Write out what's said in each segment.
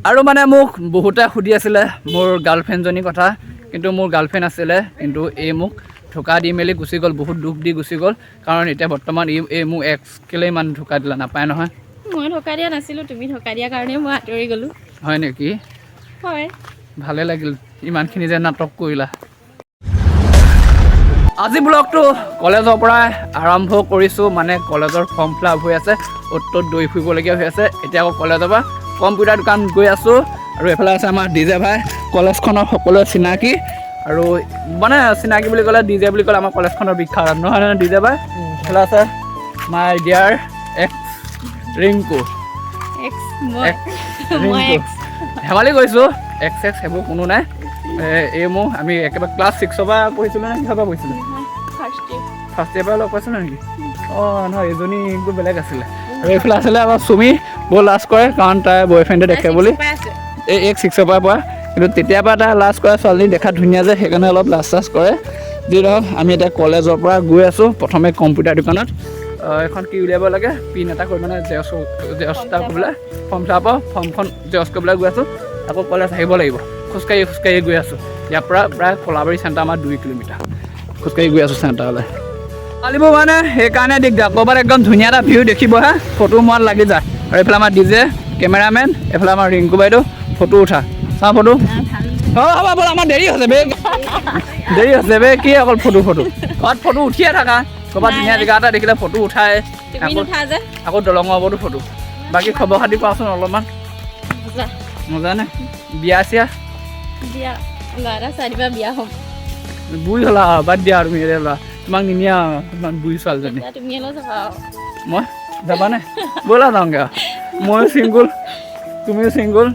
আৰু মানে মোক বহুতে সুধি আছিলে মোৰ গাৰ্লফ্ৰেণ্ডজনীৰ কথা কিন্তু মোৰ গাৰ্লফ্ৰেণ্ড আছিলে কিন্তু এই মোক ঢোকা দি মেলি গুচি গ'ল বহুত দুখ দি গুচি গ'ল কাৰণ এতিয়া বৰ্তমান এই মোৰ এক্স কেলে ইমান ঢোকা দিলা নাপায় নহয় মই ঢোকা দিয়া নাছিলোঁ তুমি ঢোকা দিয়াৰ কাৰণে মই আঁতৰি গ'লোঁ হয় নেকি হয় ভালে লাগিল ইমানখিনি যে নাটক কৰিলা আজি ব্লগটো কলেজৰ পৰা আৰম্ভ কৰিছোঁ মানে কলেজৰ ফৰ্ম ফিল আপ হৈ আছে অ'ত দৌৰি ফুৰিবলগীয়া হৈ আছে এতিয়া আকৌ কলেজৰ পৰা কম্পিউটাৰ দোকান গৈ আছোঁ আৰু এইফালে আছে আমাৰ ডিজে ভাই কলেজখনৰ সকলোৱে চিনাকি আৰু মানে চিনাকি বুলি ক'লে ডিজে বুলি ক'লে আমাৰ কলেজখনৰ বিখ্যাত নহয় নহয় ডিজে ভাই এইফালে আছে মাই ডিয়াৰ এক্স ৰিংকু ধেমালি কৰিছোঁ এক্স সেইবোৰ কোনো নাই এই মোৰ আমি একেবাৰে ক্লাছ 6ৰ পৰা পঢ়িছিলোঁ নে কিহৰ পৰা পঢ়িছিলোঁ ফাৰ্ষ্ট ইয়েৰ পৰা লগ পাইছিলোঁ নেকি অঁ নহয় এজনী ৰিংকু বেলেগ আছিলে আৰু এইফালে আছিলে আমাৰ চুমি বৰ লাজ কৰে কাৰণ তাই বয়ফ্ৰেণ্ডে দেখে বুলি এই 6ৰ পৰা পোৱা কিন্তু তেতিয়াৰ পৰা তাই লাজ কৰে ছোৱালী দেখাত ধুনীয়া যে সেইকাৰণে অলপ লাজ চাজ কৰে যি ধৰক আমি এতিয়া কলেজৰ পৰা গৈ আছোঁ প্ৰথমে কম্পিউটাৰ দোকানত এখন কি উলিয়াব লাগে পিন এটা কৰি মানে জেৰক্স এটা কৰিবলৈ ফৰ্ম ফিল আপৰ ফৰ্মখন জেৰক্স কৰিবলৈ গৈ আছোঁ আকৌ কলেজ আহিব লাগিব খোজকাঢ়ি গৈ আছোঁ ইয়াৰ পৰা প্ৰায় কলাবাৰী চেণ্টাৰ আমাৰ 2 কিলোমিটাৰ খোজকাঢ়ি গৈ আছোঁ চেণ্টাৰলৈ কালিব মানে সেইকাৰণে দিগদাৰ ক'ৰবাত একদম ধুনীয়া এটা ভিউ দেখিব হা ফটো মৰাত লাগি যায় আৰু এইফালে আমাৰ ডিজে কেমেৰামেন এইফালে আমাৰ ৰিংকু বাইদেউ ফটো উঠা চাওঁ ফটো হ'ব ব'ল আমাৰ দেৰি হৈছে বে কি অকল ফটো ঘৰত ফটো উঠিয়ে থাকা ক'ৰবাত ধুনীয়া জেগা এটা দেখিলে ফটো উঠাই আকৌ দলঙৰ ওপৰতো ফটো বাকী খবৰ খাতি কোৱাচোন অলপমান মজা নে বিয়া চিয়া বুঢ়ী হ'লা বাদ দিয়া আৰু তুমি ল'ৰা তোমাক নিনিয়া ইমান বুঢ়ী ছোৱালীজনী মই যাবানে ব'লা যাওঁগৈ ময়ো ছিংগুল তুমিও ছিংগুল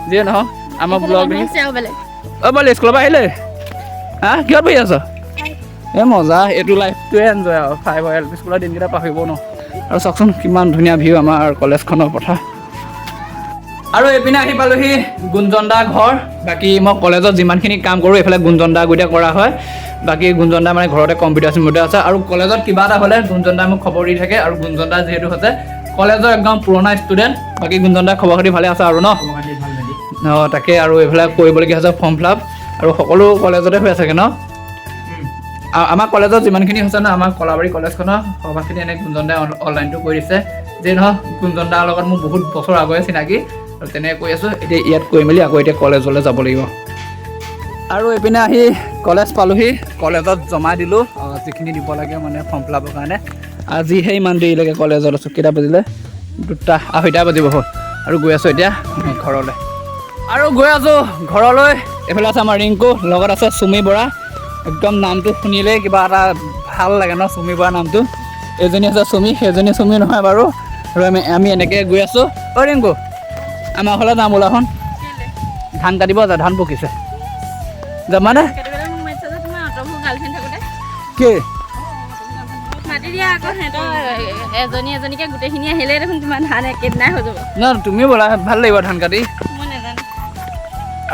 যিয়ে নহওক আমাৰ ব্লগ বোলে স্কুলৰ পৰা আহিলে হা কিহত বহি আছ এই মজা এইটো লাইফটোৱে এনজয় আৰু 5 এল পি স্কুলৰ দিনকেইটা পাহৰিব ন আৰু চাওকচোন কিমান ধুনীয়া ভিউ আমাৰ কলেজখনৰ কথা আৰু এইপিনে আহি পালোহি গুঞ্জন দাৰ ঘৰ বাকী মই কলেজত যিমানখিনি কাম কৰোঁ এইফালে গুঞ্জন দাৰ গুৰিতে কৰা হয় বাকী গুঞ্জন দা মানে ঘৰতে কম্পিউটাৰ চিম্পিউটাৰ আছে আৰু কলেজত কিবা এটা হ'লে গুঞ্জন দাই মোক খবৰ দি থাকে আৰু গুঞ্জন দা যিহেতু হৈছে কলেজৰ একদম পুৰণা ষ্টুডেণ্ট বাকী গুঞ্জন দাৰ খবৰ খাতি ভালে আছে আৰু ন অঁ তাকে আৰু এইফালে কৰিবলগীয়া হৈছে ফৰ্ম ফিল আপ আৰু সকলো কলেজতে হৈ আছে ন আমাৰ কলেজত যিমানখিনি হৈছে ন আমাৰ কলাবাৰী কলেজখনৰ সভাখিনি এনেই গুঞ্জন দাই অনলাইনটো কৰি দিছে যে নহয় গুঞ্জন দাৰ লগত মোৰ বহুত বছৰ আগৰে চিনাকি আৰু তেনেকৈ কৈ আছোঁ এতিয়া ইয়াত কৰি মেলি আকৌ এতিয়া কলেজলৈ যাব লাগিব আৰু এইপিনে আহি কলেজ পালোহি কলেজত জমা দিলোঁ যিখিনি দিব লাগে মানে ফৰ্ম ফিল আপৰ কাৰণে আজিহে ইমান দেৰিলৈকে কলেজত আছোঁ কেইটা বাজিলে 2:30 বাজিব হ'ল আৰু গৈ আছোঁ এতিয়া ঘৰলৈ আৰু গৈ আছোঁ ঘৰলৈ এইফালে আছে আমাৰ ৰিংকু লগত আছে চুমি বৰা একদম নামটো শুনিলেই কিবা এটা ভাল লাগে ন চুমি বৰা নামটো এজনী আছে চুমি সেইজনী চুমি নহয় বাৰু আৰু আমি এনেকৈ গৈ আছোঁ অ' ৰিংকু আমাৰ ঘৰলৈ যাম ওলাখন ধান কাটিব যা ধান পকিছে যাবানে কি ন তুমি ব'লা ভাল লাগিব ধান কাটি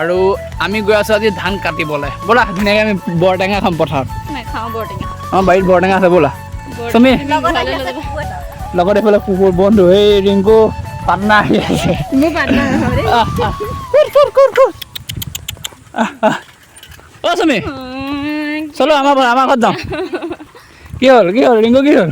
আৰু আমি গৈ আছোঁ আজি ধান কাটিবলৈ ব'লা ধুনীয়াকৈ আমি বৰটেঙা খাম পথাৰত অঁ বাৰীত বৰটেঙা আছে ব'লা তুমি লগত এইফালে কুকুৰ বন্ধু এই ৰিংকু পাটনা আহি আছে অ' চুমি চলো আমাৰ ঘৰত যাওঁ কি হ'ল ৰিংকু কি হ'ল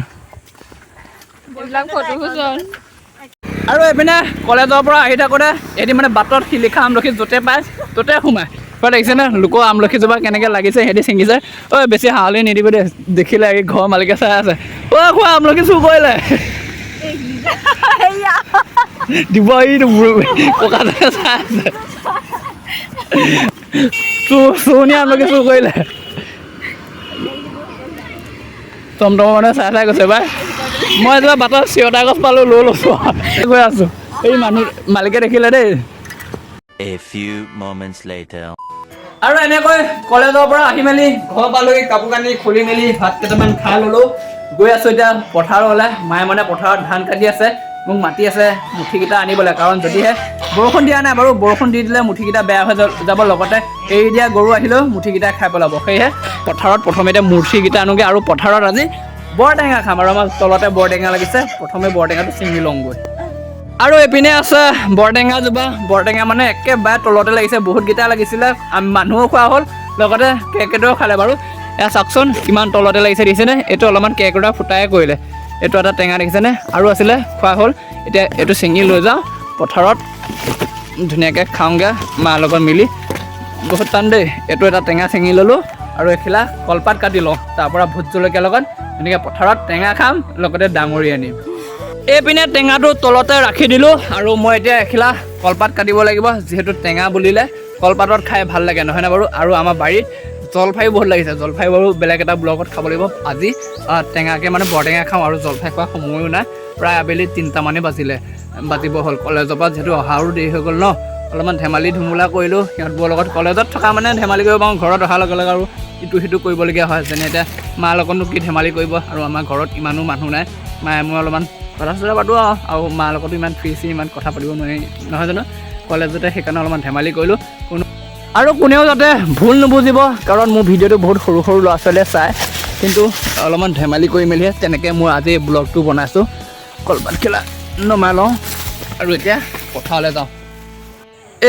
আৰু এইপিনে কলেজৰ পৰা আহি থাকোঁতে এদিন মানে বাটত শিলিখা আমলখি য'তে পায় ত'তে সোমায় দেখিছেনে লোকৰ আমলখিজোপা কেনেকৈ লাগিছে সিহঁতি ছিঙিছে ঐ বেছি হাৱলি নিদিব দেই দেখিলে এই ঘৰৰ মালিকে চাই আছে ঐ খোৱা আমলখি চুৰ কৰিলে দিব এইটো ককা চাই আছে চুৰণীয়া আমলখি চুৰ কৰিলে টমটম মানে চাই গৈছে বাই মই যেনিবা বাটত চিৰতা গছ পালোঁ লৈ লৈছোঁ গৈ আছোঁ এই মানুহ মালিকে দেখিলে দেই আৰু এনেকৈ কলেজৰ পৰা আহি মেলি ঘৰ পালোহি কাপোৰ কানি খুলি মেলি ভাত কেইটামান খাই ল'লোঁ গৈ আছোঁ এতিয়া পথাৰলৈ মায়ে মানে পথাৰত ধান কাটি আছে মোক মাতি আছে মুঠিকেইটা আনিবলৈ কাৰণ যদিহে বৰষুণ দিয়া নাই বাৰু বৰষুণ দি দিলে মুঠিকেইটা বেয়া হৈ যাব লগতে এৰি দিয়া গৰু আহিলেও মুঠিকেইটা খাই পেলাব সেয়েহে পথাৰত প্ৰথমে এতিয়া মুঠিকেইটা আনোগৈ আৰু পথাৰত আজি বৰটেঙা খাম আৰু আমাৰ তলতে বৰটেঙা লাগিছে প্ৰথমে বৰটেঙাটো ছিঙি লওঁগৈ আৰু এপিনে আছে বৰটেঙা জোপা বৰটেঙা মানে একেবাৰে তলতে লাগিছে বহুতকেইটা লাগিছিলে আমি মানুহো খোৱা হ'ল লগতে কেৰ্কেটুৱাও খালে বাৰু এয়া চাওকচোন কিমান তলতে লাগিছে দেখিছেনে এইটো অলপমান কেৰ্কেটুৱা ফুটাই কৰিলে এইটো এটা টেঙা দেখিছেনে আৰু আছিলে খোৱা হ'ল এতিয়া এইটো ছিঙি লৈ যাওঁ পথাৰত ধুনীয়াকৈ খাওঁগৈ মাৰ লগত মিলি বহুত টান দেই এইটো এটা টেঙা ছিঙি ল'লোঁ আৰু এখিলা কলপাত কাটি লওঁ তাৰপৰা ভোট জলকীয়াৰ লগত ধুনীয়াকৈ পথাৰত টেঙা খাম লগতে ডাঙৰি আনিম এইপিনে টেঙাটো তলতে ৰাখি দিলোঁ আৰু মই এতিয়া এখিলা কলপাত কাটিব লাগিব যিহেতু টেঙা বুলিলে কলপাতত খাই ভাল লাগে নহয়নে বাৰু আৰু আমাৰ বাৰীত জলফাইও বহুত লাগিছে জলফাই বাৰু বেলেগ এটা ব্লগত খাব লাগিব আজি টেঙাকৈ মানে বৰটেঙা খাওঁ আৰু জলফাই খোৱা সময়ো নাই প্ৰায় আবেলি 3টামানেই বাজিব হ'ল কলেজৰ পৰা যিহেতু অহাৰো দেৰি হৈ গ'ল ন অলপমান ধেমালি ধুমুলা কৰিলোঁ সিহঁতবোৰৰ লগত কলেজত থকা মানে ধেমালি কৰিব পাৰোঁ ঘৰত অহাৰ লগে লগে আৰু ইটো সিটো কৰিবলগীয়া হয় যেনে এতিয়া মাৰ লগতনো কি ধেমালি কৰিব আৰু আমাৰ ঘৰত ইমানো মানুহ নাই মায়ে মই অলপমান কথা চথা পাতোঁ আৰু মাৰ লগতো ইমান ফ্ৰী ইমান কথা পাতিব নোৱাৰি নহয় জানো কলেজতে সেইকাৰণে অলপমান ধেমালি কৰিলোঁ আৰু কোনেও যাতে ভুল নুবুজিব কাৰণ মোৰ ভিডিঅ'টো বহুত সৰু সৰু ল'ৰা ছোৱালীয়ে চায় কিন্তু অলপমান ধেমালি কৰি মেলিহে তেনেকৈ মই আজি ব্লগটো বনাইছোঁ কলপাত খেলা নমাই লওঁ আৰু এতিয়া পথাৰলৈ যাওঁ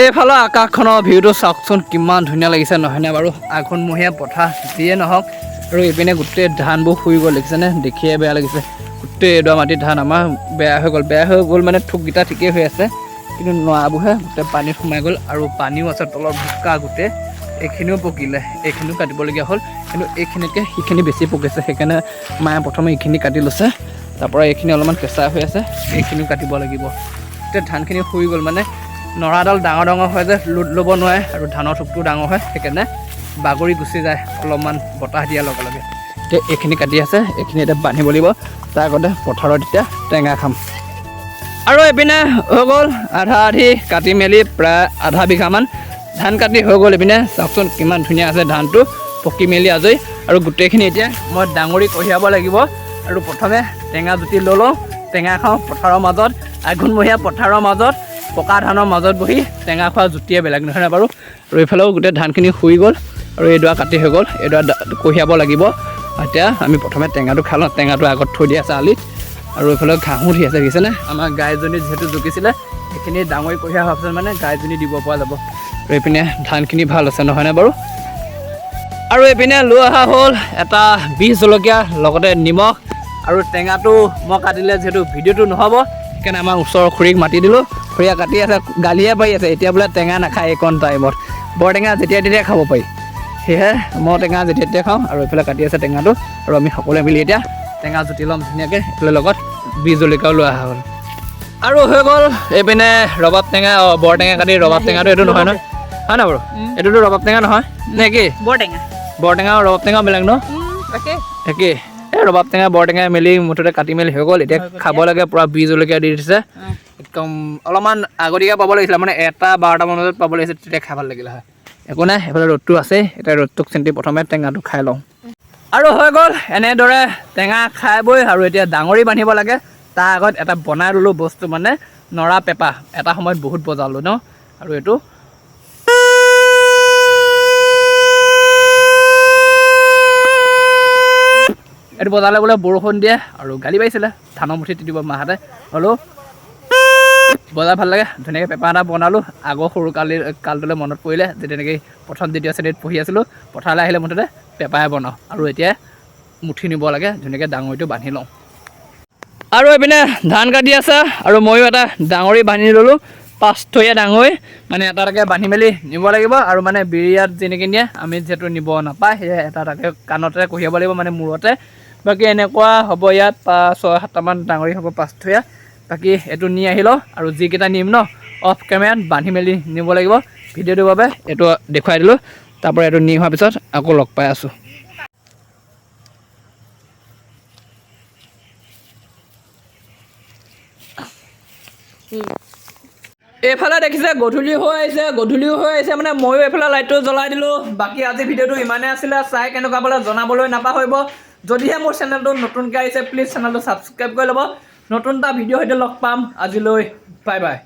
এইফালৰ আকাশখনৰ ভিউটো চাওকচোন কিমান ধুনীয়া লাগিছে নহয়নে বাৰু আঘোণমহীয়া পথাৰ যিয়ে নহওক আৰু এইপিনে গোটেই ধানবোৰ শুই গ'ল দেখিছেনে দেখিয়ে বেয়া লাগিছে গোটেই এডৰা মাটিৰ ধান আমাৰ বেয়া হৈ গ'ল মানে থোককেইটা ঠিকেই হৈ আছে কিন্তু নৰাবোৰহে গোটেই পানীত সোমাই গ'ল আৰু পানীও আছে তলত বোকা গোটেই এইখিনিও পকিলে এইখিনিও কাটিবলগীয়া হ'ল কিন্তু এইখিনিতকৈ সেইখিনি বেছি পকিছে সেইকাৰণে মায়ে প্ৰথমে এইখিনি কাটি লৈছে তাৰপৰা এইখিনি অলপমান কেঁচা হৈ আছে এইখিনিও কাটিব লাগিব গোটেই ধানখিনি শুই গ'ল মানে নৰাডাল ডাঙৰ ডাঙৰ হয় যে লোড ল'ব নোৱাৰে আৰু ধানৰ থোকটো ডাঙৰ হয় সেইকাৰণে বাগৰি গুচি যায় অলপমান বতাহ দিয়াৰ লগে লগে এতিয়া এইখিনি কাটি আছে এইখিনি এতিয়া বান্ধিব লাগিব তাৰ আগতে পথাৰত এতিয়া টেঙা খাম আৰু এইপিনে হৈ গ'ল আধা আধি কাটি মেলি প্ৰায় আধা বিঘামান ধান কাটি হৈ গ'ল এইপিনে চাওকচোন কিমান ধুনীয়া আছে ধানটো পকি মেলি আজৰি আৰু গোটেইখিনি এতিয়া মই ডাঙৰি কঢ়িয়াব লাগিব আৰু প্ৰথমে টেঙা জুতি লৈ লওঁ টেঙা খাওঁ পথাৰৰ মাজত আঘোণমহীয়া পথাৰৰ মাজত পকা ধানৰ মাজত বহি টেঙা খোৱা জুতিয়ে বেলেগ নহয় বাৰু আৰু এইফালেও গোটেই ধানখিনি শুই গ'ল আৰু এইডৰা কাটি হৈ গ'ল এইডৰা কঢ়িয়াব লাগিব এতিয়া আমি প্ৰথমে টেঙাটো খাই লওঁ টেঙাটো আগত থৈ দিয়া আছে আলিত আৰু এইফালে ঘাঁহো উঠি আছে দেখিছেনে আমাৰ গাইজনী যিহেতু জুকিছিলে এইখিনি ডাঙৰি কঢ়িয়া হোৱাৰ পিছত মানে গাইজনী দিব পৰা যাব আৰু এইপিনে ধানখিনি ভাল আছে নহয়নে বাৰু আৰু এইপিনে লৈ অহা হ'ল এটা বিহ জলকীয়া লগতে নিমখ আৰু টেঙাটো মই কাটিলে যিহেতু ভিডিঅ'টো নহ'ব সেইকাৰণে আমাৰ ওচৰৰ খুৰীক মাতি দিলোঁ খুৰীয়ে কাটি আছে গালিয়ে পাৰি আছে এতিয়া বোলে টেঙা নাখায় এইকণ টাইমত বৰটেঙা যেতিয়া তেতিয়া খাব পাৰি সেয়েহে মই টেঙা যেতিয়া তেতিয়া খাওঁ আৰু এইফালে কাটি আছে টেঙাটো আৰু আমি সকলোৱে মিলি এতিয়া টেঙা জুতি ল'ম ধুনীয়াকৈ এইফালে লগত বিহ জলকীয়াও লৈ অহা হ'ল আৰু হৈ গ'ল এইপিনে ৰবাব টেঙা বৰটেঙা কাটি ৰবাব টেঙাটো এইটো নহয় নহয় হয় নাই বাৰু এইটোতো ৰবাব টেঙা নহয় নে কি বৰটেঙা আৰু ৰবাব টেঙাও বেলেগ ন একেই এই ৰবাব টেঙা বৰটেঙা মেলি মুঠতে কাটি মেলি হৈ গ'ল এতিয়া খাব লাগে পূৰা বিহ জলকীয়া দি দিছে একদম অলপমান আগতীয়াকৈ পাব লাগিছিলে মানে 1-12টামান বজাত পাব লাগিছিলে তেতিয়া খাই ভাল লাগিলে হয় একো নাই এইফালে ৰ'দটো আছে এতিয়া ৰ'দটোক চিন্তি প্ৰথমে টেঙাটো খাই লওঁ আৰু হৈ গ'ল এনেদৰে টেঙা খাই বৈ আৰু এতিয়া ডাঙৰি বান্ধিব লাগে তাৰ আগত এটা বনাই ল'লোঁ বস্তু মানে নৰা পেঁপা এটা সময়ত বহুত বজালোঁ ন আৰু এইটো বজালে বোলে বৰষুণ দিয়ে আৰু গালি পাৰিছিলে ধানৰ মুঠি দি দিব মাহঁতে হ'লেও বজাৰ ভাল লাগে ধুনীয়াকৈ পেঁপা এটা বনালোঁ আগৰ সৰু কালটোলৈ মনত পৰিলে যে তেনেকৈ প্ৰথম দ্বিতীয় শ্ৰেণীত পঢ়ি আছিলোঁ পথাৰলৈ আহিলে মুঠতে পেঁপাই বনাওঁ আৰু এতিয়া মুঠি নিব লাগে ধুনীয়াকৈ ডাঙৰিটো বান্ধি লওঁ আৰু এইপিনে ধান কাটি আছে আৰু ময়ো এটা ডাঙৰি বান্ধি ল'লোঁ 5থৰীয়া ডাঙৰি মানে এটা এটাকৈ বান্ধি মেলি নিব লাগিব আৰু মানে বিৰিয়াত যেনেকৈ নিয়ে আমি যিহেতু নিব নাপায় সেয়ে এটা এটাকৈ কাণতে কঢ়িয়াব লাগিব মানে মূৰতে বাকী এনেকুৱা হ'ব ইয়াত 6-7টামান ডাঙৰি হ'ব 5থৰীয়া বাকী এইটো নি আহি লওঁ আৰু যিকেইটা নিম ন অফ কেমেৰাত বান্ধি মেলি নিব লাগিব ভিডিঅ'টোৰ বাবে এইটো দেখুৱাই দিলোঁ তাৰপৰা এইটো নি হোৱাৰ পিছত আকৌ লগ পাই আছোঁ এইফালে দেখিছে গধূলি হৈ আহিছে মানে ময়ো এইফালে লাইটটো জ্বলাই দিলোঁ বাকী আজি ভিডিঅ'টো ইমানেই আছিলে চাই কেনেকুৱা পালে জনাবলৈ নাপাহৰিব যদিহে মোৰ চেনেলটো নতুনকৈ আহিছে প্লিজ চেনেলটো ছাবস্ক্ৰাইব কৰি ল'ব নতুন এটা ভিডিঅ' সৈতে লগ পাম আজিলৈ বাই বাই